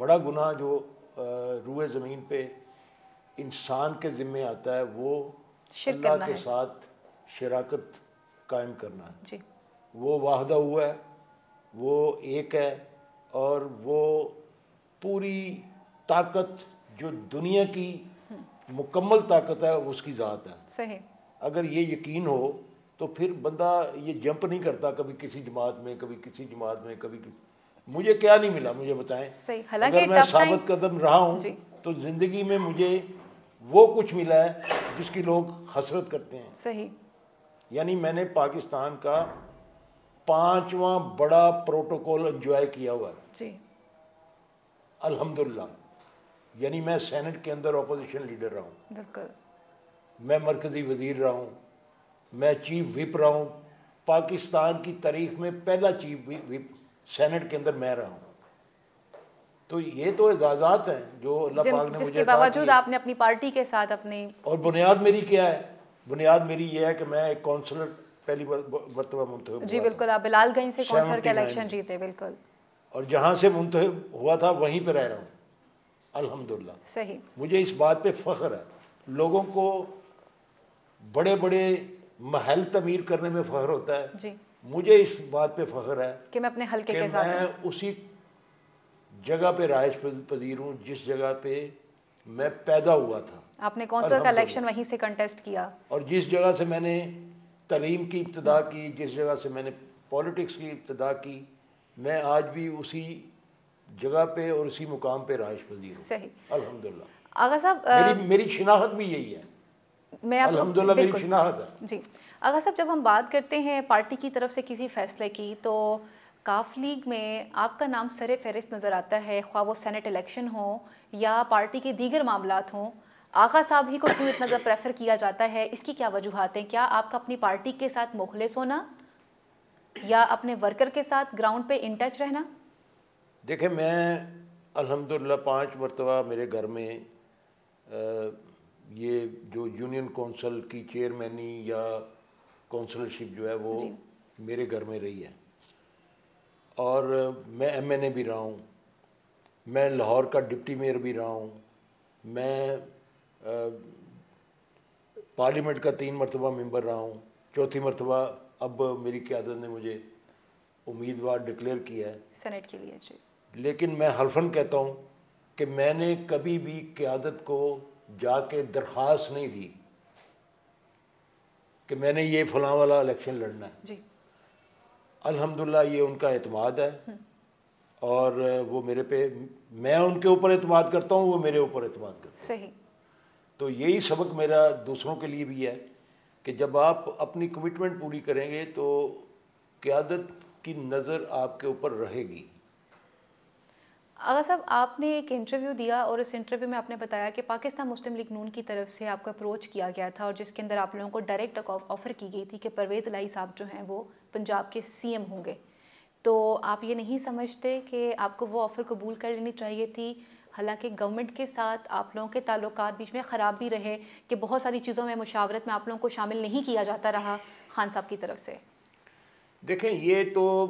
بڑا گناہ جو روئے زمین پہ انسان کے ذمے آتا ہے وہ اللہ کے ساتھ شراکت قائم کرنا ہے. جی. وہ واحدہ ہوا ہے, وہ ایک ہے, اور وہ پوری طاقت جو دنیا کی مکمل طاقت ہے اس کی ذات ہے. صحیح. اگر یہ یقین ہو تو پھر بندہ یہ جمپ نہیں کرتا کبھی کسی جماعت میں, کبھی کسی جماعت میں, کبھی مجھے کیا نہیں ملا مجھے بتائیں. اگر میں ثابت قدم رہا ہوں تو زندگی میں مجھے وہ کچھ ملا ہے جس کی لوگ حسرت کرتے ہیں. صحیح. یعنی میں نے پاکستان کا 5واں بڑا پروٹوکول انجوائے کیا ہوا ہے. جی. الحمدللہ. یعنی میں سینٹ کے اندر اپوزیشن لیڈر رہا ہوں. بالکل. میں مرکزی وزیر رہا ہوں, میں چیف وپ رہا ہوں. پاکستان کی تاریخ میں پہلا چیف وپ سینٹ کے اندر میں رہا ہوں. تو یہ تو اعزازات ہیں جو اللہ پاک نے مجھے جس کے باوجود آپ نے اپنی پارٹی کے ساتھ اپنی. اور بنیاد میری کیا ہے؟ بنیاد میری یہ ہے کہ میں ایک کونسلر پہلی مرتبہ منتخب ہوا. جی بالکل. آپ بلال گنج سے کونسلر کا الیکشن جیتے. بالکل. اور جہاں سے منتخب ہوا تھا وہیں پہ رہ رہا ہوں الحمدللہ. صحیح. مجھے اس بات پہ فخر ہے. لوگوں کو بڑے بڑے محل تعمیر کرنے میں فخر ہوتا ہے. جی. مجھے اس بات پہ فخر ہے کہ میں اپنے حلقے کے ساتھ میں اسی جگہ پہ رہائش پذیر ہوں جس جگہ پہ میں پیدا ہوا تھا. آپ نے کونسلر کا الیکشن وہیں سے کنٹیسٹ کیا. اور جس جگہ سے میں نے تعلیم کی ابتدا کی, جس جگہ سے میں نے پولیٹکس کی ابتدا کی, میں آج بھی اسی جگہ پہ اور اسی مقام پہ رہائش پذیر ہوں. صحیح. الحمدللہ. آغا صاحب میری شناخت بھی یہی ہے. میں الحمدللہ میری شناخت ہے. جی. آغا صاحب جب ہم بات کرتے ہیں پارٹی کی طرف سے کسی فیصلے کی تو کاف لیگ میں آپ کا نام سر فہرست نظر آتا ہے, خواہ وہ سینٹ الیکشن ہو یا پارٹی کے دیگر معاملات ہوں. آغا صاحب ہی کو کیوں اتنا زیادہ پریفر کیا جاتا ہے؟ اس کی کیا وجوہات ہیں؟ کیا آپ کا اپنی پارٹی کے ساتھ مخلص ہونا یا اپنے ورکر کے ساتھ گراؤنڈ پہ ان ٹچ رہنا؟ دیکھیں میں الحمدللہ 5 مرتبہ میرے گھر میں یہ جو یونین کونسل کی چیئرمینی یا کونسلرشپ جو ہے وہ میرے گھر میں رہی ہے. اور میں ایم این اے بھی رہا ہوں, میں لاہور کا ڈپٹی میئر بھی رہا ہوں, میں پارلیمنٹ کا 3 مرتبہ ممبر رہا ہوں, 4تھی مرتبہ اب میری قیادت نے مجھے امیدوار ڈکلیئر کیا ہے سینٹ کے لیے. جی. لیکن میں حلفاً کہتا ہوں کہ میں نے کبھی بھی قیادت کو جا کے درخواست نہیں دی کہ میں نے یہ فلاں والا الیکشن لڑنا ہے. جی. الحمدللہ یہ ان کا اعتماد ہے اور وہ میرے پہ, میں ان کے اوپر اعتماد کرتا ہوں, وہ میرے اوپر اعتماد کرتے ہیں. صحیح. تو یہی سبق میرا دوسروں کے لیے بھی ہے کہ جب آپ اپنی کمٹمنٹ پوری کریں گے تو قیادت کی نظر آپ کے اوپر رہے گی. آغا صاحب آپ نے ایک انٹرویو دیا اور اس انٹرویو میں آپ نے بتایا کہ پاکستان مسلم لیگ نون کی طرف سے آپ کو اپروچ کیا گیا تھا اور جس کے اندر آپ لوگوں کو ڈائریکٹ آفر کی گئی تھی کہ پرویز الہی صاحب جو ہیں وہ پنجاب کے سی ایم ہوں گے. تو آپ یہ نہیں سمجھتے کہ آپ کو وہ آفر قبول کر لینی چاہیے تھی؟ حالانکہ گورنمنٹ کے ساتھ آپ لوگوں کے تعلقات بیچ میں خراب بھی رہے کہ بہت ساری چیزوں میں مشاورت میں آپ لوگوں کو شامل نہیں کیا جاتا رہا خان صاحب کی طرف سے. دیکھیں یہ تو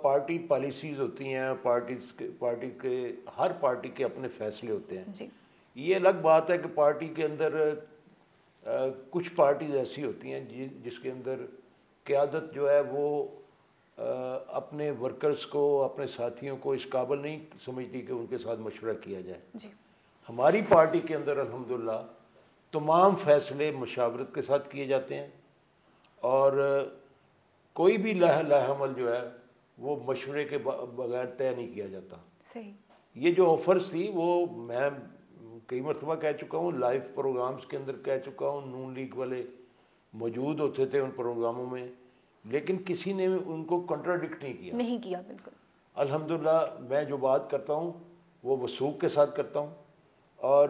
پارٹی پالیسیز ہوتی ہیں, پارٹی کے ہر پارٹی کے اپنے فیصلے ہوتے ہیں. جی. یہ الگ بات ہے کہ پارٹی کے اندر کچھ پارٹیز ایسی ہوتی ہیں جس کے اندر قیادت جو ہے وہ اپنے ورکرز کو, اپنے ساتھیوں کو اس قابل نہیں سمجھتی کہ ان کے ساتھ مشورہ کیا جائے. جی. ہماری پارٹی کے اندر الحمدللہ تمام فیصلے مشاورت کے ساتھ کیے جاتے ہیں اور کوئی بھی لاہ عمل جو ہے وہ مشورے کے بغیر طے نہیں کیا جاتا. صحیح. یہ جو آفرز تھی وہ میں کئی مرتبہ کہہ چکا ہوں, لائیو پروگرامز کے اندر کہہ چکا ہوں, نون لیگ والے موجود ہوتے تھے ان پروگراموں میں, لیکن کسی نے ان کو کنٹراڈکٹ نہیں کیا. بالکل. الحمدللہ میں جو بات کرتا ہوں وہ وثوق کے ساتھ کرتا ہوں اور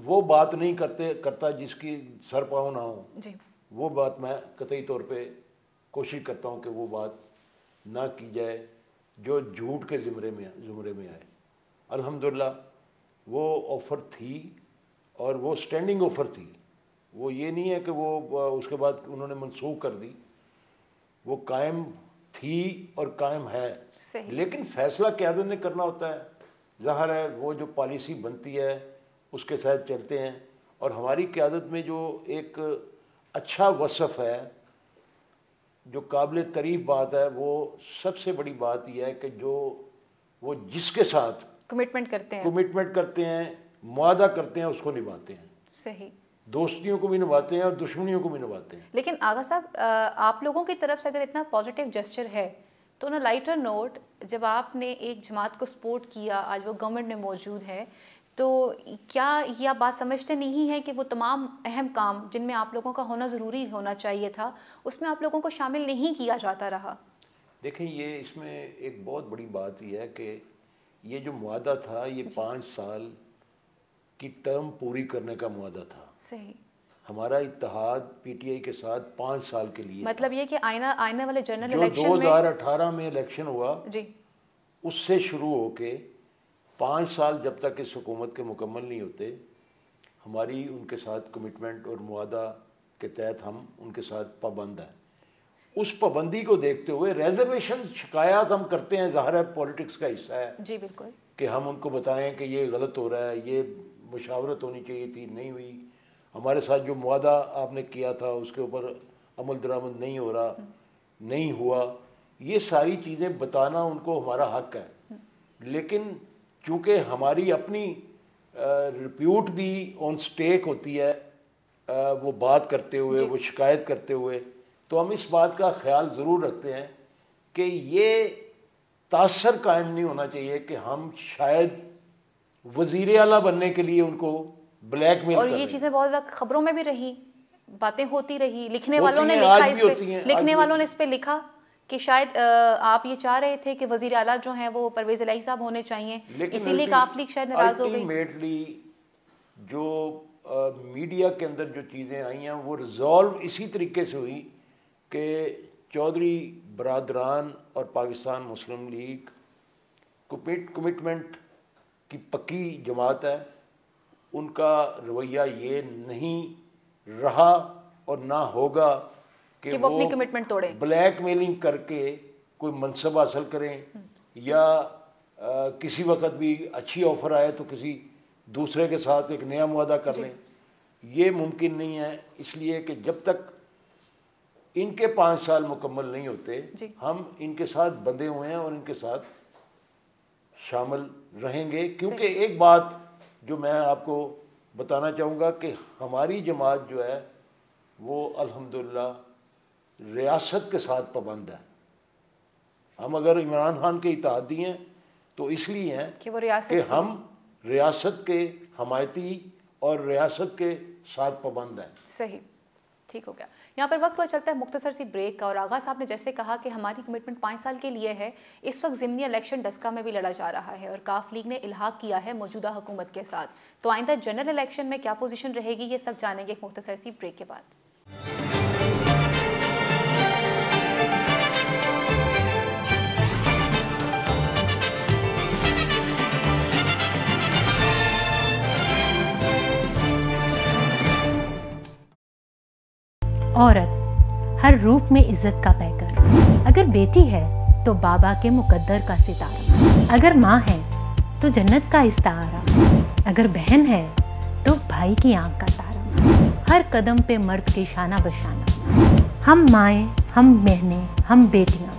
وہ بات نہیں کرتا جس کی سر پاؤں نہ ہوں. جی. وہ بات میں قطعی طور پہ کوشش کرتا ہوں کہ وہ بات نہ کی جائے جو جھوٹ کے زمرے میں آئے. الحمدللہ وہ آفر تھی اور وہ سٹینڈنگ آفر تھی, وہ یہ نہیں ہے کہ وہ اس کے بعد انہوں نے منسوخ کر دی, وہ قائم تھی اور قائم ہے. صحیح. لیکن فیصلہ قیادت نے کرنا ہوتا ہے. ظاہر ہے وہ جو پالیسی بنتی ہے اس کے ساتھ چلتے ہیں. اور ہماری قیادت میں جو ایک اچھا وصف ہے, جو قابل تعریف بات ہے, وہ سب سے بڑی بات یہ ہے کہ جو وہ جس کے ساتھ کمٹمنٹ کرتے ہیں, معاہدہ کرتے ہیں, اس کو نبھاتے ہیں. صحیح. دوستیوں کو بھی نبھاتے ہیں اور دشمنیوں کو بھی نبھاتے ہیں. لیکن آغا صاحب آپ لوگوں کی طرف سے اگر اتنا پازیٹیو جسچر ہے تو نا لائٹر نوٹ, جب آپ نے ایک جماعت کو سپورٹ کیا, آج وہ گورنمنٹ میں موجود ہے, تو کیا یہ آپ بات سمجھتے نہیں ہیں کہ وہ تمام اہم کام جن میں آپ لوگوں کا ہونا ضروری ہونا چاہیے تھا, اس میں آپ لوگوں کو شامل نہیں کیا جاتا رہا؟ دیکھیں, یہ اس میں ایک بہت بڑی بات یہ ہے کہ یہ جو معاہدہ تھا یہ 5 سال کی ٹرم پوری کرنے کا معاہدہ تھا. صحیح. ہمارا اتحاد پی ٹی آئی کے ساتھ 5 سال کے لیے, مطلب یہ کہ آئینہ والے جنرل جو الیکشن میں 2018 میں الیکشن ہوا جی اس سے شروع ہو کے 5 سال جب تک اس حکومت کے مکمل نہیں ہوتے, ہماری ان کے ساتھ کمٹمنٹ اور معاہدہ کے تحت ہم ان کے ساتھ پابند ہیں. اس پابندی کو دیکھتے ہوئے ریزرویشن شکایات ہم کرتے ہیں, ظاہر ہے پولیٹکس کا حصہ ہے. جی بالکل. کہ ہم ان کو بتائیں کہ یہ غلط ہو رہا ہے, یہ مشاورت ہونی چاہیے تھی, نہیں ہوئی, ہمارے ساتھ جو معاہدہ آپ نے کیا تھا اس کے اوپر عمل درآمد نہیں ہو رہا, نہیں ہوا. یہ ساری چیزیں بتانا ان کو ہمارا حق ہے. لیکن چونکہ ہماری اپنی ریپیوٹ بھی آن سٹیک ہوتی ہے, وہ بات کرتے ہوئے, وہ شکایت کرتے ہوئے, تو ہم اس بات کا خیال ضرور رکھتے ہیں کہ یہ تاثر قائم نہیں ہونا چاہیے کہ ہم شاید وزیر اعلیٰ بننے کے لیے ان کو بلیک میل اور یہ چیزیں بہت زیادہ خبروں میں بھی رہی, باتیں ہوتی رہی, لکھنے والوں نے لکھا اس پہ لکھا کہ شاید آپ یہ چاہ رہے تھے کہ وزیر اعلیٰ جو ہیں وہ پرویز الہی صاحب ہونے چاہیے, اسی لیے کاف لیگ شاید ناراض ہو گئی. الٹیمیٹلی جو میڈیا کے اندر جو چیزیں آئی ہیں وہ ریزالو اسی طریقے سے ہوئی کہ چودھری برادران اور پاکستان مسلم لیگ کمٹمنٹ کی پکی جماعت ہے, ان کا رویہ یہ نہیں رہا اور نہ ہوگا کہ وہ اپنی کمٹمنٹ توڑیں, بلیک میلنگ کر کے کوئی منصب حاصل کریں, یا کسی وقت بھی اچھی آفر آئے تو کسی دوسرے کے ساتھ ایک نیا معاہدہ کر لیں. یہ ممکن نہیں ہے, اس لیے کہ جب تک ان کے 5 سال مکمل نہیں ہوتے ہم ان کے ساتھ بندھے ہوئے ہیں اور ان کے ساتھ شامل رہیں گے. کیونکہ ایک بات جو میں آپ کو بتانا چاہوں گا کہ ہماری جماعت جو ہے وہ الحمدللہ ریاست کے ساتھ پابند ہے. ہم اگر عمران خان کے اتحادی ہیں تو اس لیے ہیں کہ ہم ریاست کے حمایتی اور ریاست کے ساتھ پابند ہیں. صحیح, ٹھیک ہو گیا. یہاں پر وقت ہوا چلتا ہے مختصر سی بریک کا, اور آغا صاحب نے جیسے کہا کہ ہماری کمٹمنٹ 5 سال کے لیے ہے. اس وقت ضمنی الیکشن ڈسکا میں بھی لڑا جا رہا ہے اور کاف لیگ نے الحاق کیا ہے موجودہ حکومت کے ساتھ, تو آئندہ جنرل الیکشن میں کیا پوزیشن رہے گی یہ سب جانیں گے ایک مختصر سی بریک کے بعد. عورت ہر روپ میں عزت کا پیکر, اگر بیٹی ہے تو بابا کے مقدر کا ستارہ, اگر ماں ہے تو جنت کا استعارہ, اگر بہن ہے تو بھائی کی آنکھ کا تارا, ہر قدم پہ مرد کے شانہ بشانہ. ہم مائیں, ہم بہنیں, ہم بیٹیاں,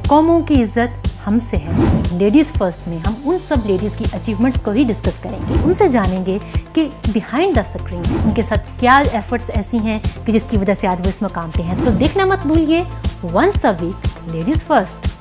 قوموں کی عزت ہم سے ہے. لیڈیز فرسٹ میں ہم ان سب لیڈیز کی اچیومنٹس کو ہی ڈسکس کریں گے, ان سے جانیں گے کہ بیہائنڈ دا اسکرین ان کے ساتھ کیا ایفرٹس ایسی ہیں کہ جس کی وجہ سے آج وہ اس مقام پہ ہیں. تو دیکھنا مت بھولیے once a week ladies first.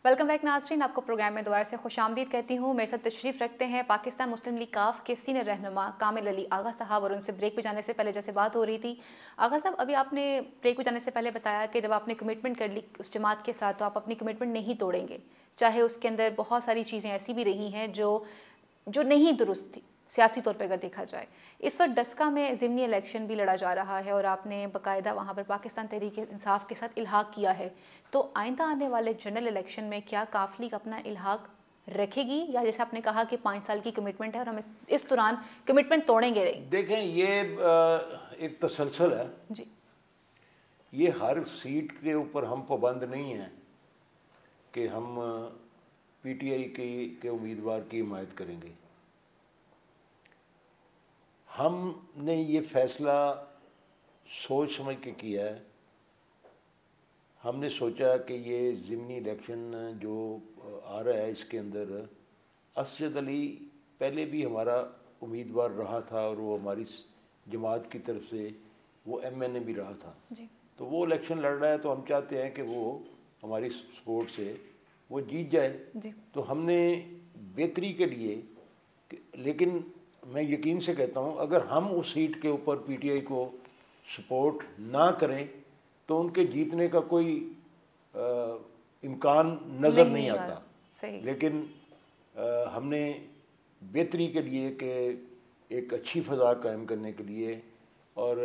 Welcome back ناظرین, آپ کو پروگرام میں دوبارہ سے خوش آمدید کہتی ہوں. میرے ساتھ تشریف رکھتے ہیں پاکستان مسلم لیگ کاف کے سینئر رہنما کامل علی آغا صاحب, اور ان سے بریک پہ جانے سے پہلے جیسے بات ہو رہی تھی آغا صاحب, ابھی آپ نے بریک پہ جانے سے پہلے بتایا کہ جب آپ نے کمٹمنٹ کر لی اس جماعت کے ساتھ تو آپ اپنی کمٹمنٹ نہیں توڑیں گے, چاہے اس کے اندر بہت ساری چیزیں ایسی بھی رہی ہیں جو نہیں درست تھی. سیاسی طور پہ اگر دیکھا جائے. اس وقت ڈسکا میں ضمنی الیکشن بھی لڑا جا رہا ہے اور آپ نے باقاعدہ وہاں پر پاکستان تحریک انصاف کے ساتھ الحاق کیا ہے, تو آئندہ آنے والے جنرل الیکشن میں کیا کاف لیگ اپنا الحاق رکھے گی, یا جیسے آپ نے کہا کہ 5 سال کی کمٹمنٹ ہے اور ہم اس دوران کمٹمنٹ توڑیں گے نہیں؟ دیکھیں یہ ایک تسلسل ہے جی. یہ ہر سیٹ کے اوپر ہم پابند نہیں ہیں کہ ہم پی ٹی آئی کے امیدوار کی حمایت کریں گے. ہم نے یہ فیصلہ سوچ سمجھ کے کیا ہے. ہم نے سوچا کہ یہ ضمنی الیکشن جو آ رہا ہے اس کے اندر اسجد علی پہلے بھی ہمارا امیدوار رہا تھا اور وہ ہماری جماعت کی طرف سے وہ ایم این اے بھی رہا تھا. جی. تو وہ الیکشن لڑ رہا ہے تو ہم چاہتے ہیں کہ وہ ہماری سپورٹ سے وہ جیت جائے. جی. تو ہم نے بہتری کے لیے, لیکن میں یقین سے کہتا ہوں اگر ہم اس سیٹ کے اوپر پی ٹی آئی کو سپورٹ نہ کریں تو ان کے جیتنے کا کوئی امکان نظر نہیں آتا. لیکن ہم نے بہتری کے لیے کہ ایک اچھی فضا قائم کرنے کے لیے, اور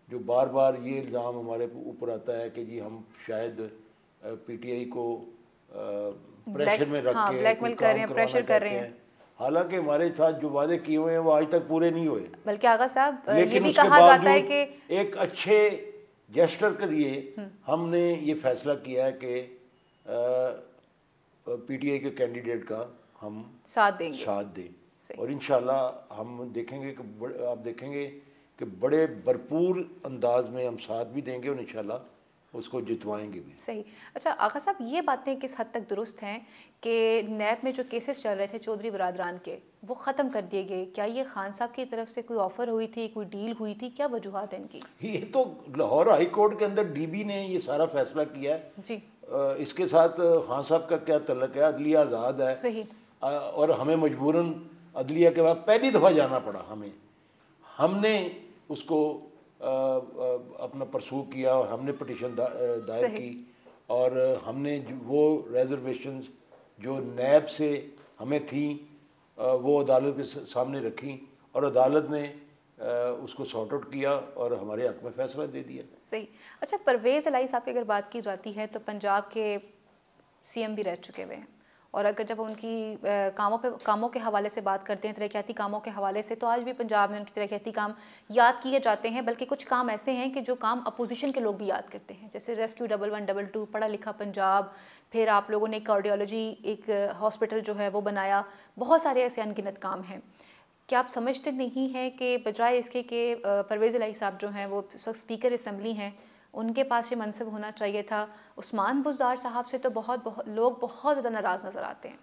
جو بار بار یہ الزام ہمارے اوپر آتا ہے کہ جی ہم شاید پی ٹی آئی کو پریشر میں رکھ کے بلیک میل کر رہے ہیں, پریشر کر رہے ہیں, حالانکہ ہمارے ساتھ جو وعدے کیے ہوئے ہیں وہ آج تک پورے نہیں ہوئے. بلکہ آغا صاحب یہ بھی اس کے کہا جاتا ہے کہ ایک اچھے جیسٹر کے لیے ہم نے یہ فیصلہ کیا ہے کہ پی ٹی آئی کے کینڈیڈیٹ کا ہم ساتھ دیں اور انشاءاللہ ہم دیکھیں گے کہ آپ دیکھیں گے کہ بڑے بھرپور انداز میں ہم ساتھ بھی دیں گے اور انشاءاللہ اس کو جتوائیں گے بھی. صحیح. اچھا آغا صاحب یہ باتیں کس حد تک درست ہیں کہ نیب میں جو کیسز چل رہے تھے چودھری برادران کے وہ ختم کر دیے گئے؟ کیا یہ خان صاحب کی طرف سے کوئی آفر ہوئی تھی, کوئی ڈیل ہوئی تھی, کیا وجوہات ہیں ان کی؟ یہ تو لاہور ہائی کورٹ کے اندر ڈی بی نے یہ سارا فیصلہ کیا ہے. جی. اس کے ساتھ خان صاحب کا کیا تعلق ہے؟ عدلیہ آزاد ہے. صحیح. اور ہمیں مجبوراً عدلیہ کے بعد پہلی دفعہ جانا پڑا ہمیں. ہم نے اس کو اپنا پرسو کیا اور ہم نے پٹیشن دائر کی اور ہم نے وہ ریزرویشنز جو نیب سے ہمیں تھیں وہ عدالت کے سامنے رکھیں اور عدالت نے اس کو سارٹ آؤٹ کیا اور ہمارے حق میں فیصلہ دے دیا. صحیح. اچھا پرویز الہی صاحب کی اگر بات کی جاتی ہے تو پنجاب کے سی ایم بھی رہ چکے ہوئے ہیں, اور اگر جب ان کی کاموں کے حوالے سے بات کرتے ہیں, ترقیاتی کاموں کے حوالے سے, تو آج بھی پنجاب میں ان کی ترقیاتی کام یاد کیے جاتے ہیں, بلکہ کچھ کام ایسے ہیں کہ جو کام اپوزیشن کے لوگ بھی یاد کرتے ہیں, جیسے ریسکیو 1122, پڑھا لکھا پنجاب, پھر آپ لوگوں نے کارڈیولوجی ایک ہاسپٹل جو ہے وہ بنایا, بہت سارے ایسے ان گنت کام ہیں. کیا آپ سمجھتے نہیں ہیں کہ بجائے اس کے کہ پرویز الہی صاحب جو ہیں وہ اس وقت اسپیکر اسمبلی ہیں, ان کے پاس یہ منصب ہونا چاہیے تھا؟ عثمان بزدار صاحب سے تو لوگ بہت زیادہ ناراض نظر آتے ہیں.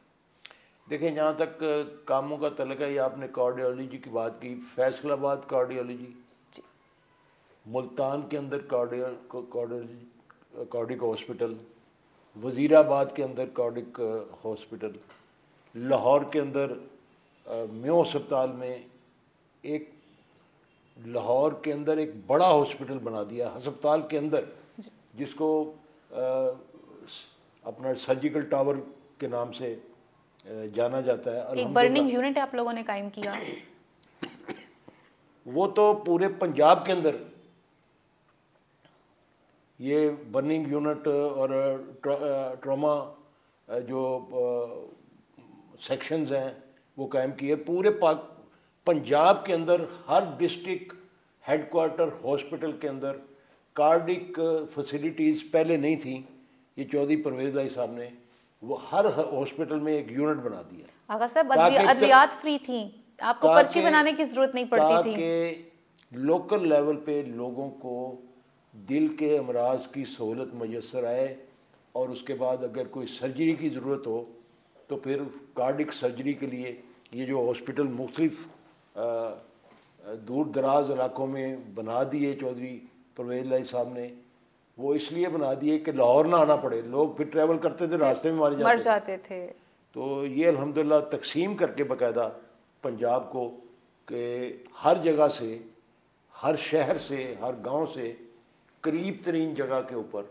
دیکھیں جہاں تک کاموں کا تعلق ہے, یہ آپ نے کارڈیولوجی کی بات کی, فیصل آباد کارڈیولوجی, ملتان کے اندر کارڈک ہاسپٹل, وزیر آباد کے اندر کارڈک ہاسپٹل, لاہور کے اندر میو ہسپتال میں لاہور کے اندر ایک بڑا ہاسپٹل بنا دیا ہسپتال کے اندر, جس کو اپنا سرجیکل ٹاور کے نام سے جانا جاتا ہے. ایک برننگ یونٹ آپ لوگوں نے قائم کیا. وہ تو پورے پنجاب کے اندر یہ برننگ یونٹ اور ٹراما جو سیکشنز ہیں وہ قائم کیے. پورے پنجاب کے اندر ہر ڈسٹرکٹ ہیڈ کوارٹر ہاسپٹل کے اندر کارڈک فیسلٹیز پہلے نہیں تھیں. یہ چودھری پرویز الہی صاحب نے وہ ہر ہاسپٹل میں ایک یونٹ بنا دیا. آغا صاحب ادویات فری تھیں, آپ کو پرچی بنانے کی ضرورت نہیں پڑتی تھی, تاکہ لوکل لیول پہ لوگوں کو دل کے امراض کی سہولت میسر آئے, اور اس کے بعد اگر کوئی سرجری کی ضرورت ہو تو پھر کارڈک سرجری کے لیے یہ جو ہاسپٹل مختلف دور دراز علاقوں میں بنا دیے چودھری پرویز الہی صاحب نے, وہ اس لیے بنا دیے کہ لاہور نہ آنا پڑے. لوگ پھر ٹریول کرتے تھے, راستے میں مر جاتے تھے. تو یہ الحمدللہ تقسیم کر کے باقاعدہ پنجاب کو کہ ہر جگہ سے, ہر شہر سے, ہر گاؤں سے قریب ترین جگہ کے اوپر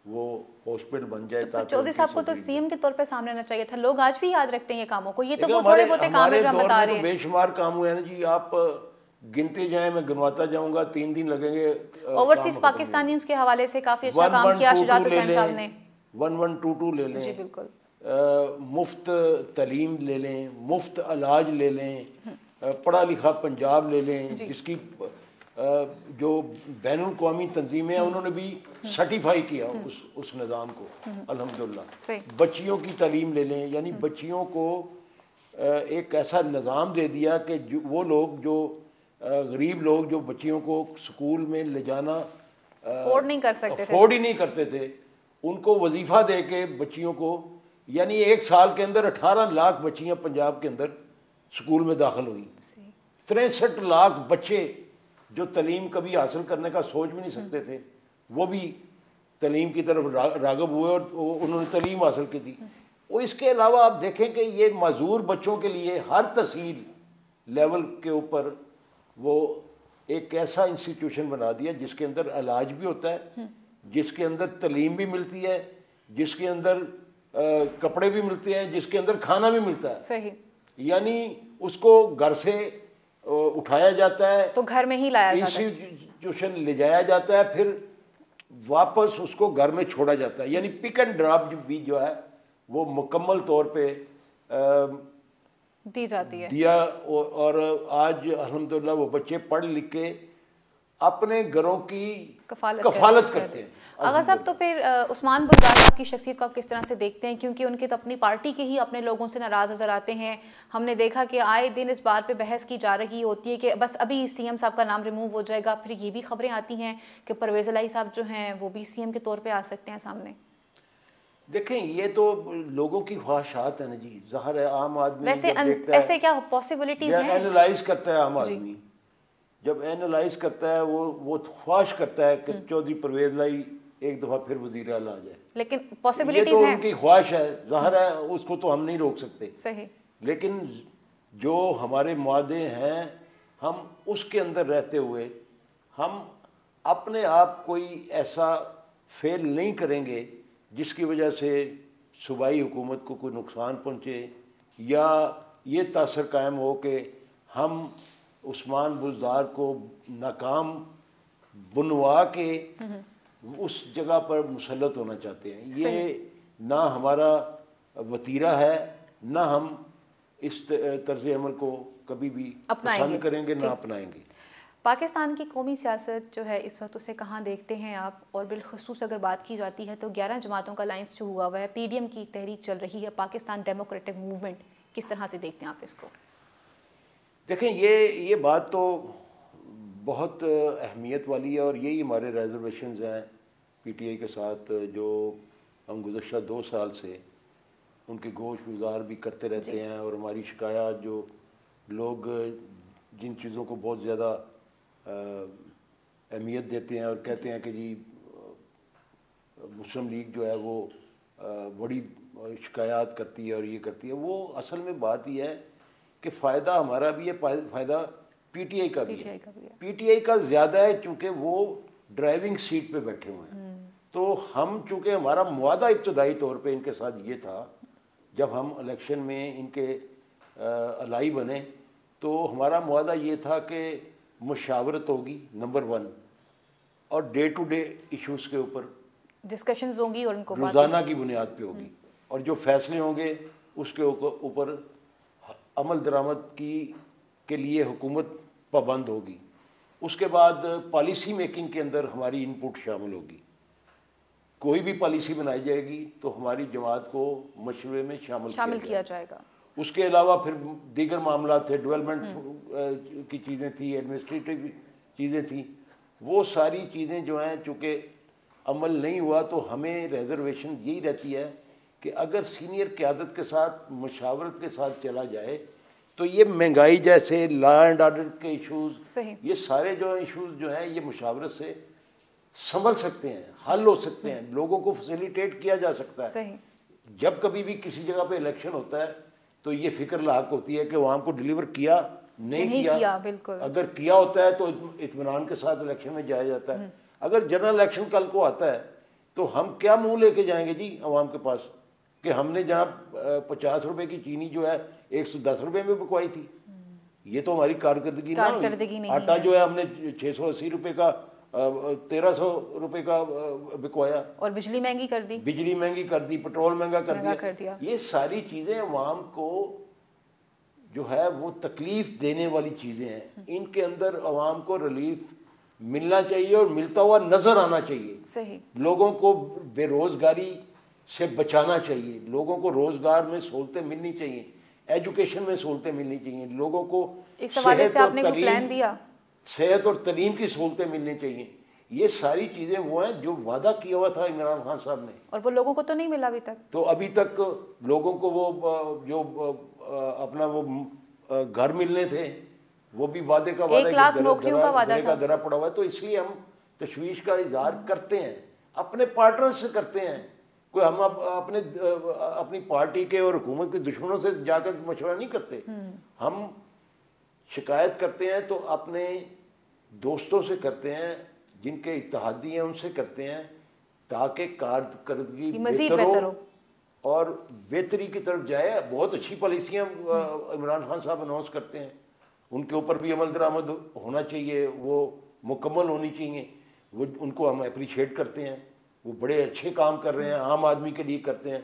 وہ ہاسپٹل بن جائے. تو چودھری صاحب کو تو سی ایم کے طور پہ سامنے آنا چاہیے تھا. لوگ آج بھی یاد رکھتے ہیں یہ کاموں کو. یہ تو وہ تھوڑے بہت کام ہے جو ہم بتا رہے ہیں. بے شمار کام ہوئے ہیں جی, آپ گنتے جائیں, میں گنواتا جاؤں گا, 3 دن لگیں گے. اوورسیز پاکستانیوں کے حوالے سے کافی اچھا کام کیا شجاعت حسین صاحب نے. 1122 لے لیں, جی بالکل, مفت تعلیم لے لیں, مفت علاج لے لیں, پڑھا لکھا پنجاب لے لیں, جس کی جو بین الاقوامی تنظیمیں ہیں انہوں نے بھی سرٹیفائی کیا اس نظام کو الحمدللہ. بچیوں کی تعلیم لے لیں, یعنی بچیوں کو ایک ایسا نظام دے دیا کہ وہ لوگ جو غریب لوگ جو بچیوں کو سکول میں لے جانا افورڈ نہیں کر سکتے تھے, افورڈ ہی نہیں کرتے تھے, ان کو وظیفہ دے کے بچیوں کو, یعنی 1 سال کے اندر 18 لاکھ بچیاں پنجاب کے اندر سکول میں داخل ہوئی. 63 لاکھ بچے جو تعلیم کبھی حاصل کرنے کا سوچ بھی نہیں سکتے تھے, وہ بھی تعلیم کی طرف راغب ہوئے اور انہوں نے تعلیم حاصل کی تھی. اور اس کے علاوہ آپ دیکھیں کہ یہ معذور بچوں کے لیے ہر تحصیل لیول کے اوپر وہ ایک ایسا انسٹیٹیوشن بنا دیا جس کے اندر علاج بھی ہوتا ہے, جس کے اندر تعلیم بھی ملتی ہے, جس کے اندر کپڑے بھی ملتے ہیں, جس کے اندر کھانا بھی ملتا ہے. صحیح, یعنی اس کو گھر سے اٹھایا جاتا ہے تو گھر میں ہی لایا جاتا ہے, انسٹیٹیوشن لے جایا جاتا ہے, پھر واپس اس کو گھر میں چھوڑا جاتا ہے. یعنی پک اینڈ ڈراپ بھی جو ہے وہ مکمل طور پہ دی جاتی ہے دیا. اور آج الحمدللہ وہ بچے پڑھ لکھ کے اپنے گھروں کی کفالت کرتے ہیں. آغا صاحب, تو پھر عثمان بزدار صاحب کی شخصیت کو آپ کس طرح سے دیکھتے ہیں؟ کیونکہ ان کے تو اپنی پارٹی کے ہی اپنے لوگوں سے ناراض نظر آتے ہیں. ہم نے دیکھا کہ آئے دن اس بات پہ بحث کی جا رہی ہوتی ہے کہ بس ابھی سی ایم صاحب کا نام ریموو ہو جائے گا. پھر یہ بھی خبریں آتی ہیں کہ پرویز الہی صاحب جو ہیں وہ بھی سی ایم کے طور پہ آ سکتے ہیں سامنے. دیکھیں یہ تو لوگوں کی خواہشات ہیں نا جی, ظاہر ہے عام آدمی ویسے ایسے کیا پاسبلٹیز ہیں؟ اینالائز کرتا ہے عام آدمی, جب اینالائز کرتا ہے وہ خواہش کرتا ہے کہ چودھری پرویز الہی ایک دفعہ پھر وزیر اعلیٰ آ جائے. لیکن پاسبلٹیز ہیں, یہ تو ان کی خواہش ہے, ظاہر ہے اس کو تو ہم نہیں روک سکتے. صحیح, لیکن جو ہمارے معاہدے ہیں ہم اس کے اندر رہتے ہوئے ہم اپنے آپ کوئی ایسا فیل نہیں کریں گے جس کی وجہ سے صوبائی حکومت کو کوئی نقصان پہنچے, یا یہ تاثر قائم ہو کہ ہم عثمان بزدار کو ناکام بنوا کے اس جگہ پر مسلط ہونا چاہتے ہیں. یہ نہ ہمارا وتیرہ ہے, نہ ہم اس طرز عمل کو کبھی بھی پسند کریں گے, نہ اپنائیں گے. پاکستان کی قومی سیاست جو ہے اس وقت اسے کہاں دیکھتے ہیں آپ؟ اور بالخصوص اگر بات کی جاتی ہے تو 11 جماعتوں کا الائنس جو ہوا ہے, پی ڈی ایم کی تحریک چل رہی ہے, پاکستان ڈیموکریٹک موومنٹ, کس طرح سے دیکھتے ہیں آپ اس کو؟ دیکھیں یہ بات تو بہت اہمیت والی ہے, اور یہی ہمارے ریزرویشنز ہیں پی ٹی آئی کے ساتھ جو ہم گزشتہ 2 سال سے ان کے گوش گزار بھی کرتے رہتے ہیں. اور ہماری شکایات جو لوگ جن چیزوں کو بہت زیادہ اہمیت دیتے ہیں اور کہتے ہیں کہ جی مسلم لیگ جو ہے وہ بڑی شکایات کرتی ہے اور یہ کرتی ہے, وہ اصل میں بات یہ ہے کہ فائدہ ہمارا بھی ہے, فائدہ پی ٹی آئی کا بھی ہے. پی ٹی آئی کا زیادہ ہے چونکہ وہ ڈرائیونگ سیٹ پہ بیٹھے ہوئے ہیں. تو ہم چونکہ ہمارا معاہدہ ابتدائی طور پہ ان کے ساتھ یہ تھا, جب ہم الیکشن میں ان کے الائی بنے تو ہمارا معاہدہ یہ تھا کہ مشاورت ہوگی نمبر 1, اور ڈے ٹو ڈے ایشوز کے اوپر ڈسکشنز ہوں گی اور ان کو روزانہ کی بنیاد پہ ہوگی, اور جو فیصلے ہوں گے اس کے اوپر عمل درآمد کے لیے حکومت پابند ہوگی. اس کے بعد پالیسی میکنگ کے اندر ہماری ان پٹ شامل ہوگی. کوئی بھی پالیسی بنائی جائے گی تو ہماری جماعت کو مشورے میں شامل کیا جائے گا. اس کے علاوہ پھر دیگر معاملات تھے, ڈیولپمنٹ کی چیزیں تھیں, ایڈمنسٹریٹو چیزیں تھیں. وہ ساری چیزیں جو ہیں چونکہ عمل نہیں ہوا تو ہمیں ریزرویشن یہی رہتی ہے کہ اگر سینئر قیادت کے ساتھ مشاورت کے ساتھ چلا جائے تو یہ مہنگائی جیسے لا اینڈ آرڈر کے ایشوز, یہ سارے جو ایشوز جو ہیں یہ مشاورت سے سنبھل سکتے ہیں, حل ہو سکتے ہیں, لوگوں کو فیسیلیٹیٹ کیا جا سکتا ہے. جب کبھی بھی کسی جگہ پہ الیکشن ہوتا ہے تو یہ فکر لاحق ہوتی ہے کہ وہ ہم کو ڈیلیور کیا نہیں کیا. اگر کیا ہوتا ہے تو اطمینان کے ساتھ الیکشن میں جایا جاتا ہے. اگر جنرل الیکشن کل کو آتا ہے تو ہم کیا منہ لے کے جائیں گے جی عوام کے پاس کہ ہم نے جہاں 50 روپے کی چینی جو ہے 110 روپے میں بکوائی تھی. یہ تو ہماری کارکردگی نہیں. آٹا جو ہے ہم نے 680 روپے کا 1300 روپے کا بکوایا, اور بجلی مہنگی کر دی, پٹرول مہنگا کر دیا. یہ ساری چیزیں عوام کو جو ہے وہ تکلیف دینے والی چیزیں ہیں. ان کے اندر عوام کو ریلیف ملنا چاہیے اور ملتا ہوا نظر آنا چاہیے. صحیح. لوگوں کو بے روزگاری سے بچانا چاہیے, لوگوں کو روزگار میں سہولتیں ملنی چاہیے, ایجوکیشن میں سہولتیں ملنی چاہیے, لوگوں کو صحت اور تعلیم کی سہولتیں ملنی چاہیے. یہ ساری چیزیں وہ ہیں جو وعدہ کیا ہوا تھا عمران خان صاحب نے, اور وہ لوگوں کو تو نہیں ملا ابھی تک. تو ابھی تک لوگوں کو وہ جو اپنا وہ گھر ملنے تھے وہ بھی وعدے کا وعدہ, 1 لاکھ نوکریوں کا وعدہ کا درا پڑا ہوا ہے. تو اس لیے ہم تشویش کا اظہار کرتے ہیں, اپنے پارٹنر سے کرتے ہیں. کوئی ہم اپنی پارٹی کے اور حکومت کے دشمنوں سے جا کر مشورہ نہیں کرتے. ہم شکایت کرتے ہیں تو اپنے دوستوں سے کرتے ہیں, جن کے اتحادی ہیں ان سے کرتے ہیں, تاکہ کارکردگی بہتر ہو اور بہتری کی طرف جائے. بہت اچھی پالیسیاں عمران خان صاحب اناؤنس کرتے ہیں, ان کے اوپر بھی عمل درآمد ہونا چاہیے, وہ مکمل ہونی چاہیے. وہ ان کو ہم اپریشیٹ کرتے ہیں, وہ بڑے اچھے کام کر رہے ہیں, عام آدمی کے لیے کرتے ہیں.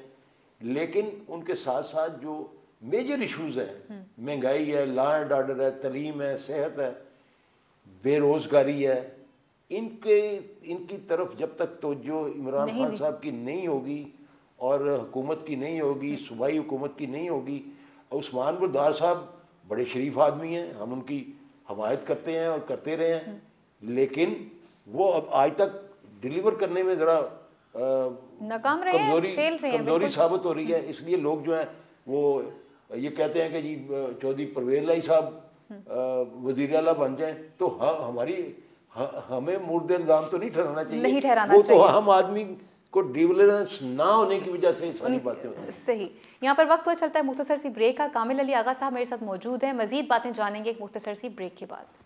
لیکن ان کے ساتھ ساتھ جو میجر ایشوز ہیں, مہنگائی ہے, لا اینڈ آرڈر ہے, تعلیم ہے, صحت ہے, بے روزگاری ہے, ان کی طرف جب تک توجہ عمران خان صاحب کی نہیں ہوگی اور حکومت کی نہیں ہوگی, صوبائی حکومت کی نہیں ہوگی. عثمان بلدار صاحب بڑے شریف آدمی ہیں, ہم ان کی حمایت کرتے ہیں اور کرتے رہے ہیں, لیکن وہ اب آج تک ڈیلیور کرنے میں ذرا ناکام رہے ہیں, کمزوری ثابت ہو رہی ہے. اس لیے لوگ جو ہیں وہ یہ کہتے ہیں کہ جی چودھری پرویز لائی صاحب وزیر اعلیٰ بن جائیں, تو ہمیں مورد الزام تو نہیں ٹھہرانا چاہیے. وہ تو ہم آدمی کو ڈیولپمنٹ نہ ہونے کی وجہ سے ساری باتیں ہوتی ہیں. صحیح. یہاں پر وقت ہو چلتا ہے مختصر سی بریک کا. کامل علی آغا صاحب میرے ساتھ موجود ہیں, مزید باتیں جانیں گے ایک مختصر سی بریک کے بعد.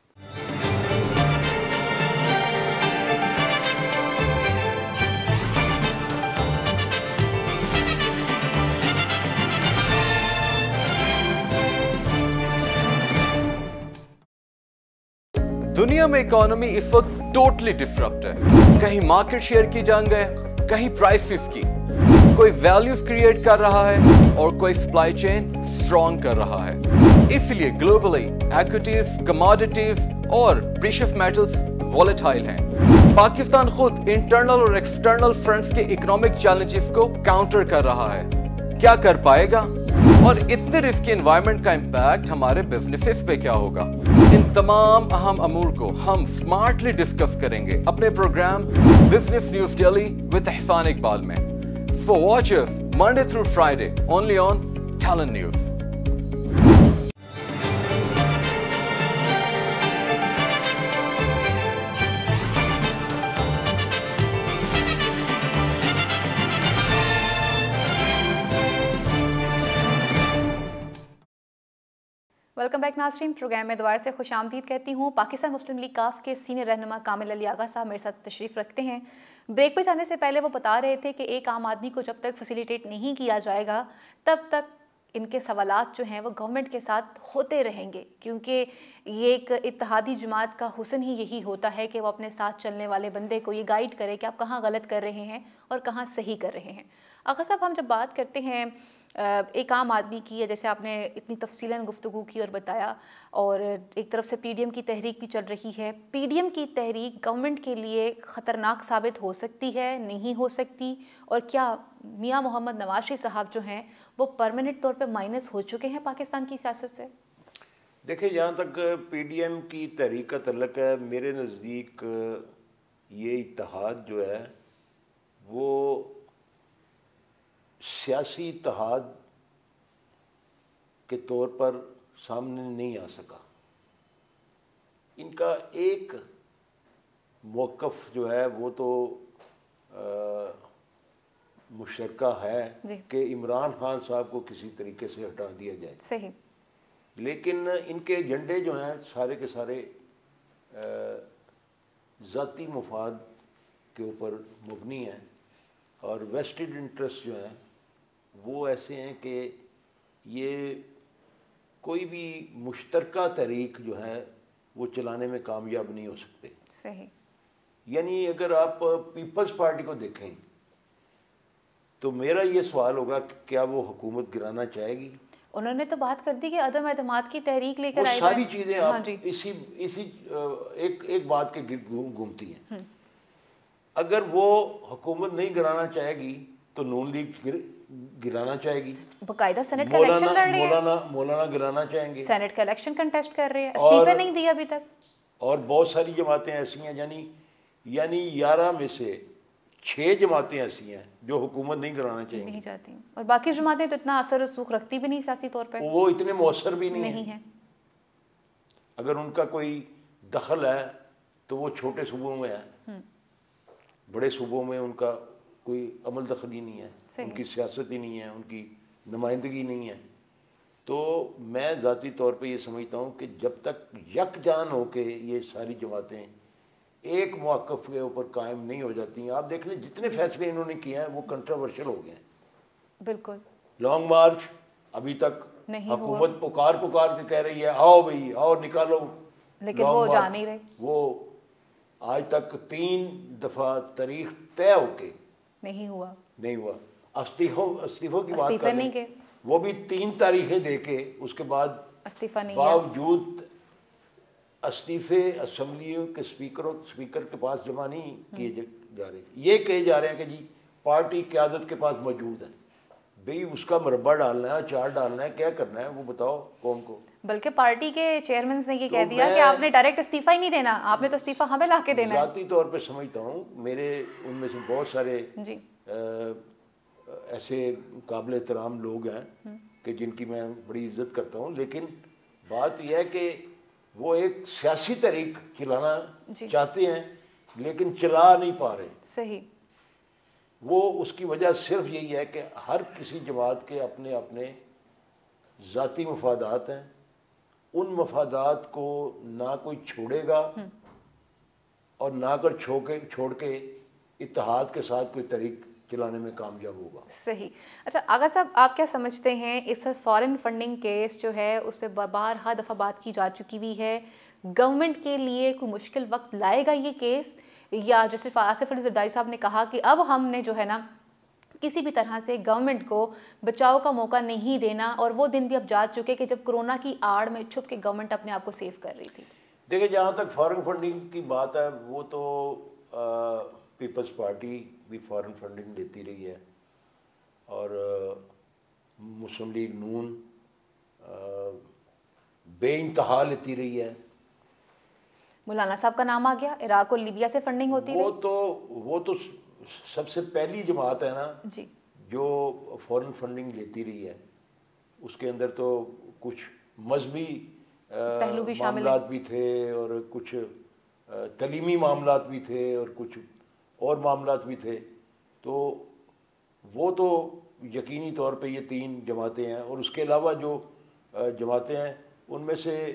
دنیا میں اکانومی اس وقت ٹوٹلی ڈسرپٹ ہے. کہیں مارکیٹ شیئر کی جنگ ہے, کہیں پرائسز کی. کوئی ویلیوز کریٹ کر رہا ہے اور کوئی سپلائی چین سٹرونگ کر رہا ہے. اس لیے گلوبلی ایکوٹیز, کموڈیٹیز اور پریشیس میٹلز والیٹائل ہیں. پاکستان خود انٹرنل اور ایکسٹرنل فرنٹس کے اکنامک چیلنجز کو کاؤنٹر کر رہا ہے. کیا کر پائے گا؟ اور اتنے رسکی انوائرمنٹ کا امپیکٹ ہمارے بزنسز پہ کیا ہوگا؟ ان تمام اہم امور کو ہم سمارٹلی ڈسکس کریں گے اپنے program business news daily with Ehsan Iqbal میں. So watch us Monday through Friday only on Talent News. Welcome back ناظرین, پروگرام میں دوبارہ سے خوش آمدید کہتی ہوں. پاکستان مسلم لیگ کاف کے سینئر رہنما کامل علی آغا صاحب میرے ساتھ تشریف رکھتے ہیں. بریک پہ جانے سے پہلے وہ بتا رہے تھے کہ ایک عام آدمی کو جب تک فیسیلیٹیٹ نہیں کیا جائے گا تب تک ان کے سوالات جو ہیں وہ گورنمنٹ کے ساتھ ہوتے رہیں گے, کیونکہ یہ ایک اتحادی جماعت کا حسن ہی یہی ہوتا ہے کہ وہ اپنے ساتھ چلنے والے بندے کو یہ گائیڈ کرے کہ آپ کہاں غلط کر رہے ہیں اور کہاں صحیح کر رہے ہیں. آغا صاحب, ہم جب بات کرتے ہیں ایک عام آدمی کی, جیسے آپ نے اتنی تفصیلاً گفتگو کی اور بتایا, اور ایک طرف سے پی ڈی ایم کی تحریک بھی چل رہی ہے. پی ڈی ایم کی تحریک گورنمنٹ کے لیے خطرناک ثابت ہو سکتی ہے, نہیں ہو سکتی, اور کیا میاں محمد نواز شریف صاحب جو ہیں وہ پرماننٹ طور پہ مائنس ہو چکے ہیں پاکستان کی سیاست سے؟ دیکھیں, جہاں تک پی ڈی ایم کی تحریک کا تعلق ہے, میرے نزدیک یہ اتحاد جو ہے وہ سیاسی اتحاد کے طور پر سامنے نہیں آ سکا. ان کا ایک موقف جو ہے وہ تو مشترکہ ہے کہ عمران خان صاحب کو کسی طریقے سے ہٹا دیا جائے. صحیح. لیکن ان کے ایجنڈے جو ہیں سارے کے سارے ذاتی مفاد کے اوپر مبنی ہیں. اور ویسٹڈ انٹرسٹ جو ہیں وہ ایسے ہیں کہ یہ کوئی بھی مشترکہ تحریک جو ہے وہ چلانے میں کامیاب نہیں ہو سکتے. صحیح. یعنی اگر آپ پیپلز پارٹی کو دیکھیں تو میرا یہ سوال ہوگا کہ کیا وہ حکومت گرانا چاہے گی؟ انہوں نے تو بات کر دی کہ عدم اعتماد کی تحریک لے کر آئے. وہ ساری چیزیں آپ جی. اسی ایک بات کے گرد گھومتی ہیں. اگر وہ حکومت نہیں گرانا چاہے گی تو نون لیگ گرانا چاہے گی. باقاعدہ سینٹ کا الیکشن لڑ رہے ہیں. مولانا گرانا چاہیں گے. سینٹ کا الیکشن کنٹیسٹ کر رہے ہیں, استعفے نہیں دیا ابھی تک. اور بہت ساری جماعتیں ایسی ہیں, یعنی 11 میں سے 6 جماعتیں ایسی ہیں جو حکومت نہیں کرانا چاہیے. نہیں چاہتی, اور باقی جماعتیں تو اتنا اثر و رسوخ رکھتی بھی نہیں سیاسی طور پہ, وہ اتنے مؤثر بھی نہیں ہیں. اگر ان کا کوئی دخل ہے تو وہ چھوٹے صوبوں میں ہے, بڑے صوبوں میں ان کا کوئی عمل دخل ہی نہیں ہے, ان کی سیاست ہی نہیں ہے, ان کی نمائندگی نہیں ہے. تو میں ذاتی طور پہ یہ سمجھتا ہوں کہ جب تک یکجان ہو کے یہ ساری جماعتیں ایک موقف کے اوپر قائم نہیں ہو جاتی ہیں, آپ دیکھ لیں جتنے فیصلے انہوں نے کیے ہیں وہ کنٹروورشل ہو گئے ہیں. بالکل. لانگ مارچ ابھی تک حکومت پکار کے کہہ رہی ہے آؤ بھائی آؤ نکالو, لیکن وہ جا نہیں رہے. وہ آج تک 3 دفعہ تاریخ طے ہو کے نہیں ہوا. استعفوں کی بات کر لیں, وہ بھی 3 تاریخیں دے کے اس کے بعد استعفیٰ نہیں, باوجود استعفے اسمبلی کے اسپیکر کے پاس جمع نہیں کیے جا رہے. یہ کہے جا رہے ہیں کہ جی پارٹی قیادت کے پاس موجود ہے. بھئی اس کا مربع ڈالنا ہے, چار ڈالنا ہے, کیا کرنا ہے وہ بتاؤ قوم کو. بلکہ پارٹی کے چیئرمین نے یہ کہہ دیا کہ آپ نے ڈائریکٹ استعفیٰ ہی نہیں دینا, آپ نے تو استعفیٰ ہمیں لا کے دینا ہے. ذاتی طور پہ سمجھتا ہوں, میرے ان میں سے بہت سارے ایسے قابل احترام لوگ ہیں کہ جن کی میں بڑی عزت کرتا ہوں, لیکن بات یہ ہے کہ وہ ایک سیاسی تحریک چلانا چاہتے ہیں لیکن چلا نہیں پا رہے. صحیح. وہ اس کی وجہ صرف یہی ہے کہ ہر کسی جماعت کے اپنے اپنے ذاتی مفادات ہیں. ان مفادات کو نہ کوئی چھوڑے گا اور نہ کر چھوڑ کے اتحاد کے ساتھ کوئی تحریک چلانے میں کامیاب ہوگا. صحیح. اچھا آغا صاحب, آپ کیا سمجھتے ہیں اس وقت فارن فنڈنگ کیس جو ہے اس پہ بارہا دفعہ بات کی جا چکی ہوئی ہے, گورنمنٹ کے لیے کوئی مشکل وقت لائے گا یہ کیس, یا جو صرف آصف علی زرداری صاحب نے کہا کہ اب ہم نے جو ہے نا کسی بھی طرح سے گورنمنٹ کو بچاؤ کا موقع نہیں دینا, اور وہ دن بھی اب جا چکے کہ جب کرونا کی آڑ میں چھپ کے گورنمنٹ اپنے آپ کو سیو کر رہی تھی. دیکھیں جہاں تک فارن فنڈنگ کی بات ہے وہ تو پیپلز پارٹی بھی فارن فنڈنگ لیتی رہی ہے, اور مسلم لیگ نون بے انتہا لیتی رہی ہے. مولانا صاحب کا نام آ گیا, عراق اور لیبیا سے فنڈنگ ہوتی رہی. وہ تو سب سے پہلی جماعت ہے نا جی جو فارن فنڈنگ لیتی رہی ہے. اس کے اندر تو کچھ مذہبی پہلو بھی شامل معاملات بھی تھے, اور کچھ تعلیمی معاملات بھی تھے, اور کچھ اور معاملات بھی تھے. تو وہ تو یقینی طور پہ یہ 3 جماعتیں ہیں, اور اس کے علاوہ جو جماعتیں ہیں ان میں سے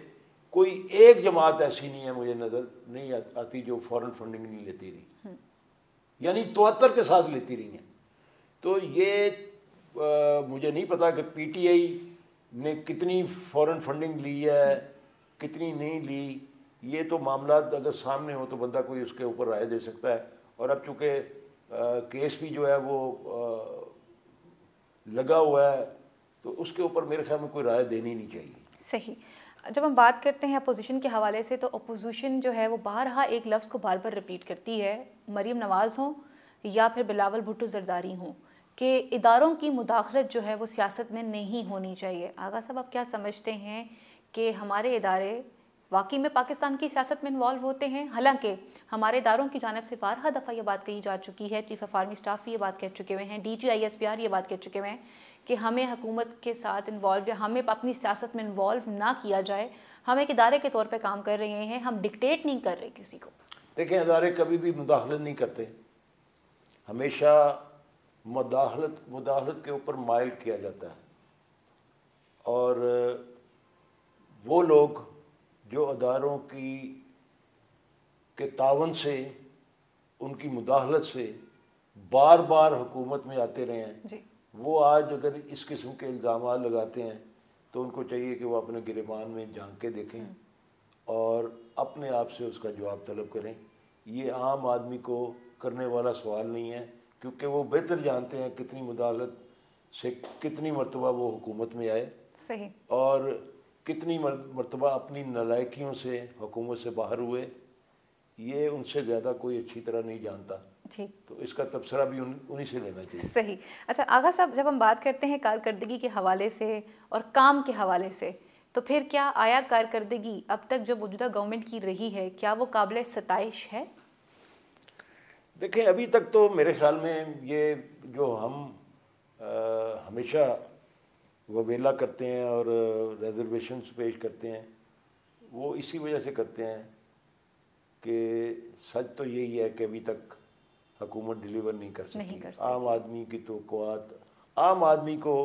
کوئی ایک جماعت ایسی نہیں ہے مجھے نظر نہیں آتی جو فارن فنڈنگ نہیں لیتی رہی, یعنی 73 کے ساتھ لیتی رہی ہیں. تو یہ مجھے نہیں پتا کہ پی ٹی آئی نے کتنی فارن فنڈنگ لی ہے کتنی نہیں لی. یہ تو معاملات اگر سامنے ہو تو بندہ کوئی اس کے اوپر رائے دے سکتا ہے, اور اب چونکہ کیس بھی جو ہے وہ لگا ہوا ہے تو اس کے اوپر میرے خیال میں کوئی رائے دینی نہیں چاہیے. صحیح. جب ہم بات کرتے ہیں اپوزیشن کے حوالے سے تو اپوزیشن جو ہے وہ بارہا ایک لفظ کو بار بار رپیٹ کرتی ہے, مریم نواز ہوں یا پھر بلاول بھٹو زرداری ہوں, کہ اداروں کی مداخلت جو ہے وہ سیاست میں نہیں ہونی چاہیے. آغا صاحب آپ کیا سمجھتے ہیں کہ ہمارے ادارے واقعی میں پاکستان کی سیاست میں انوالو ہوتے ہیں؟ حالانکہ ہمارے اداروں کی جانب سے بارہا دفعہ یہ بات کہی جا چکی ہے, چیف آف آرمی اسٹاف بھی یہ بات کہہ چکے ہوئے ہیں, ڈی جی ISPR یہ بات کہہ چکے ہوئے ہیں کہ ہمیں حکومت کے ساتھ انوالو یا ہمیں اپنی سیاست میں انوالو نہ کیا جائے, ہم ایک ادارے کے طور پہ کام کر رہے ہیں, ہم ڈکٹیٹ نہیں کر رہے کسی کو. دیکھیں ادارے کبھی بھی مداخلت نہیں کرتے, ہمیشہ مداخلت کے اوپر مائل کیا جاتا ہے. اور وہ لوگ جو اداروں کے تعاون سے ان کی مداخلت سے بار بار حکومت میں آتے رہے ہیں جی وہ آج اگر اس قسم کے الزامات لگاتے ہیں تو ان کو چاہیے کہ وہ اپنے گریبان میں جھانک کے دیکھیں اور اپنے آپ سے اس کا جواب طلب کریں. یہ عام آدمی کو کرنے والا سوال نہیں ہے کیونکہ وہ بہتر جانتے ہیں کتنی مداخلت سے کتنی مرتبہ وہ حکومت میں آئے صحیح اور کتنی مرتبہ اپنی نالائکیوں سے حکومت سے باہر ہوئے. یہ ان سے زیادہ کوئی اچھی طرح نہیں جانتا. ٹھیک تو اس کا تبصرہ بھی انہی سے لینا چاہیے. صحیح. اچھا آغا صاحب جب ہم بات کرتے ہیں کارکردگی کے حوالے سے اور کام کے حوالے سے تو پھر کیا آیا کارکردگی اب تک جو موجودہ گورنمنٹ کی رہی ہے کیا وہ قابل ستائش ہے؟ دیکھیں ابھی تک تو میرے خیال میں یہ جو ہم ہمیشہ وبیلا کرتے ہیں اور ریزرویشنز پیش کرتے ہیں وہ اسی وجہ سے کرتے ہیں کہ سچ تو یہی ہے کہ ابھی تک حکومت ڈیلیور نہیں کر سکی. عام آدمی کی توقعات عام آدمی کو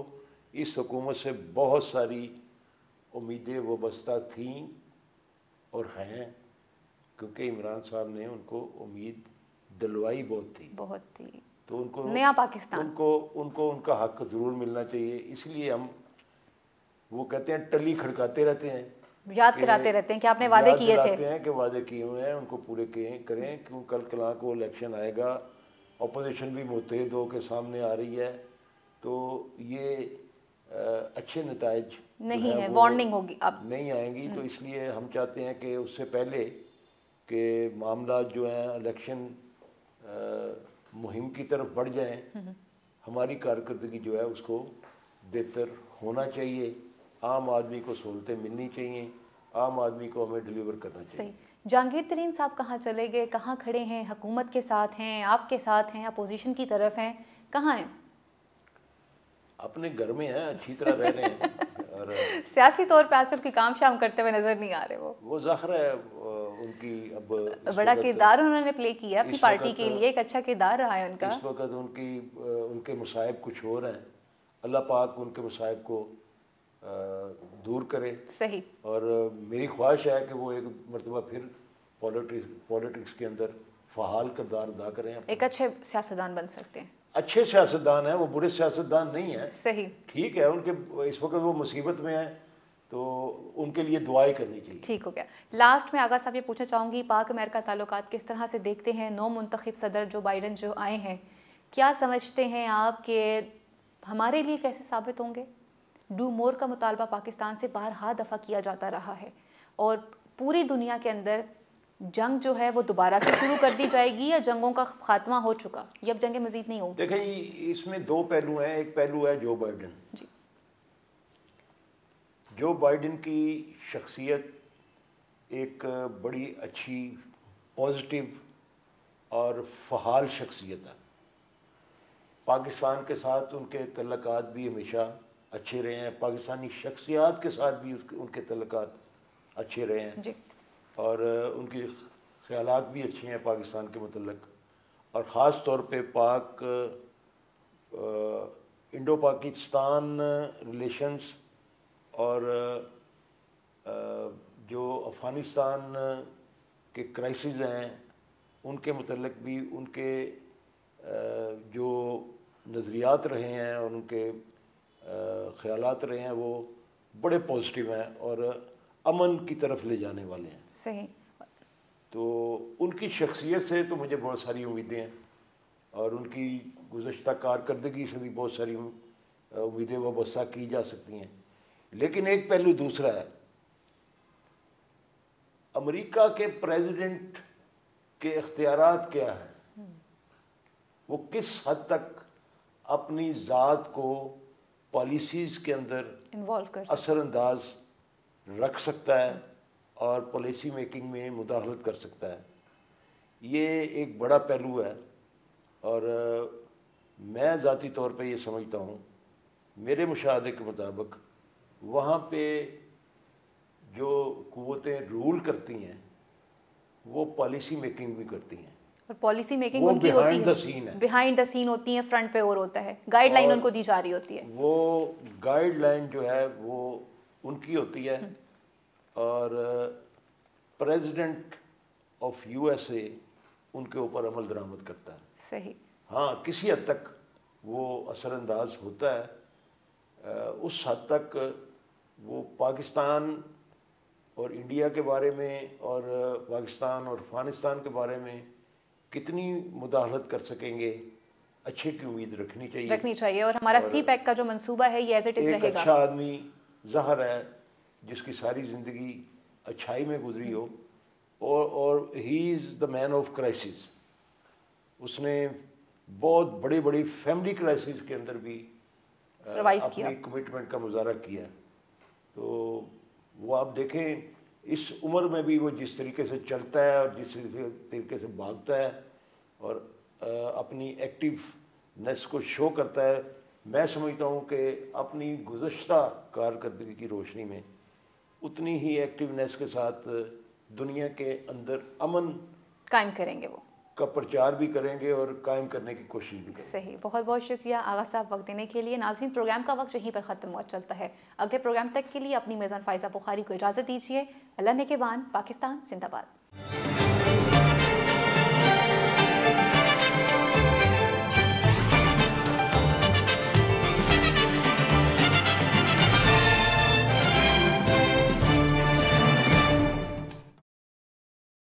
اس حکومت سے بہت ساری امیدیں وابستہ تھیں اور ہیں کیونکہ عمران صاحب نے ان کو امید دلوائی بہت تھی تو ان کو نیا پاکستان ان کو ان کا حق ضرور ملنا چاہیے. اس لیے ہم وہ کہتے ہیں ٹلی کھڑکاتے رہتے ہیں یاد کراتے رہتے ہیں کہ آپ نے وعدے کیے تھے ہیں کہ وعدے کیے ہوئے ہیں ان کو پورے کریں کیوں کل کلاں کو الیکشن آئے گا اپوزیشن بھی متحد ہو کے سامنے آ رہی ہے تو یہ اچھے نتائج نہیں ہے وارننگ ہوگی اب نہیں آئیں گی. تو اس لیے ہم چاہتے ہیں کہ اس سے پہلے کہ معاملات جو ہیں الیکشن مہم کی طرف بڑھ جائیں ہماری کارکردگی جو ہے اس کو بہتر ہونا چاہیے. عام آدمی کو سہولتیں ملنی چاہیے عام آدمی کو ہمیں ڈیلیور کرنا چاہیے. صحیح. جہانگیر ترین صاحب کہاں چلے گئے کہاں کھڑے ہیں حکومت کے ساتھ ہیں آپ کے ساتھ ہیں اپوزیشن کی طرف ہیں کہاں ہیں؟ اپنے گھر میں ہیں اچھی طرح رہ رہے ہیں اور سیاسی طور پہ آج کل کی کام شام کرتے ہوئے نظر نہیں آ رہے. وہ ظاہر ہے ان کی اب بڑا کردار انہوں نے پلے کیا اپنی پارٹی کے لیے ایک اچھا کردار رہا ہے ان کا. اس وقت ان کے مصائب کچھ اور ہیں. اللہ پاک ان کے مصائب کو دور کرے. صحیح. اور میری خواہش ہے کہ وہ ایک مرتبہ پھر پولیٹکس کے اندر فعال کردار ادا کریں. ایک اچھے سیاستدان بن سکتے ہیں. اچھے سیاستدان ہیں وہ برے سیاستدان نہیں ہیں. صحیح. ٹھیک ہے ان کے اس وقت وہ مصیبت میں ہیں تو ان کے لیے دعائیں کرنی چاہیے. ٹھیک ہو گیا. لاسٹ میں آغا صاحب یہ پوچھنا چاہوں گی پاک امریکہ تعلقات کس طرح سے دیکھتے ہیں؟ نو منتخب صدر جو بائیڈن جو آئے ہیں کیا سمجھتے ہیں آپ کہ ہمارے لیے کیسے ثابت ہوں گے؟ ڈو مور کا مطالبہ پاکستان سے بارہا دفعہ کیا جاتا رہا ہے اور پوری دنیا کے اندر جنگ جو ہے وہ دوبارہ سے شروع کر دی جائے گی یا جنگوں کا خاتمہ ہو چکا یہ اب جنگیں مزید نہیں ہوں؟ دیکھیں اس میں دو پہلو ہیں. ایک پہلو ہے جو بائیڈن. جی. جو بائیڈن کی شخصیت ایک بڑی اچھی پازیٹیو اور فعال شخصیت ہے. پاکستان کے ساتھ ان کے تعلقات بھی ہمیشہ اچھے رہے ہیں. پاکستانی شخصیات کے ساتھ بھی ان کے تعلقات اچھے رہے ہیں. جی. اور ان کی خیالات بھی اچھے ہیں پاکستان کے متعلق اور خاص طور پہ پاک انڈو پاکستان ریلیشنز اور جو افغانستان کے کرائسز ہیں ان کے متعلق بھی ان کے جو نظریات رہے ہیں اور ان کے خیالات رہے ہیں وہ بڑے پازیٹیو ہیں اور امن کی طرف لے جانے والے ہیں. صحیح. تو ان کی شخصیت سے تو مجھے بہت ساری امیدیں ہیں اور ان کی گزشتہ کارکردگی سے بھی بہت ساری امیدیں وابستہ کی جا سکتی ہیں. لیکن ایک پہلو دوسرا ہے. امریکہ کے پریزیڈنٹ کے اختیارات کیا ہیں؟ وہ کس حد تک اپنی ذات کو پالیسیز کے اندر اثر انداز رکھ سکتا ہے اور پالیسی میکنگ میں مداخلت کر سکتا ہے. یہ ایک بڑا پہلو ہے اور میں ذاتی طور پہ یہ سمجھتا ہوں میرے مشاہدے کے مطابق وہاں پہ جو قوتیں رول کرتی ہیں وہ پالیسی میکنگ بھی کرتی ہیں اور پالیسی میکنگ ان کی ہوتی ہے بیہائنڈ دا سین ہوتی ہیں فرنٹ پہ اور ہوتا ہے گائیڈ لائن ان کو دی جا رہی ہوتی ہے. وہ گائیڈ لائن جو ہے وہ ان کی ہوتی ہے اور پریزیڈنٹ آف USA ان کے اوپر عمل درآمد کرتا ہے. صحیح. ہاں کسی حد تک وہ اثر انداز ہوتا ہے، اس حد تک وہ پاکستان اور انڈیا کے بارے میں اور پاکستان اور افغانستان کے بارے میں کتنی مداخلت کر سکیں گے، اچھے کی امید رکھنی چاہیے اور ہمارا سی پیک کا جو منصوبہ ہے یہ ایز اٹ از رہے گا۔ ایک اچھا آدمی ظاہر ہے جس کی ساری زندگی اچھائی میں گزری ہو، اور ہی از دا مین آف کرائسس، اس نے بہت بڑی بڑی فیملی کرائسس کے اندر بھی اپنی کمٹمنٹ کا مظاہرہ کیا، تو وہ آپ دیکھیں اس عمر میں بھی وہ جس طریقے سے چلتا ہے اور جس طریقے سے بھاگتا ہے اور اپنی ایکٹیونیس کو شو کرتا ہے، میں سمجھتا ہوں کہ اپنی گزشتہ کارکردگی کی روشنی میں اتنی ہی ایکٹیونیس کے ساتھ دنیا کے اندر امن قائم کریں گے، وہ کا پرچار بھی کریں گے اور قائم کرنے کی کوشش بھی کریں گے۔ صحیح، بہت بہت شکریہ آغا صاحب وقت دینے کے لیے۔ ناظرین پروگرام کا وقت یہیں پر ختم ہوا چلتا ہے، اگلے پروگرام تک کے لیے اپنی میزبان فائزہ بخاری کو اجازت دیجیے۔ اللہ نگہبان، پاکستان زندہ باد۔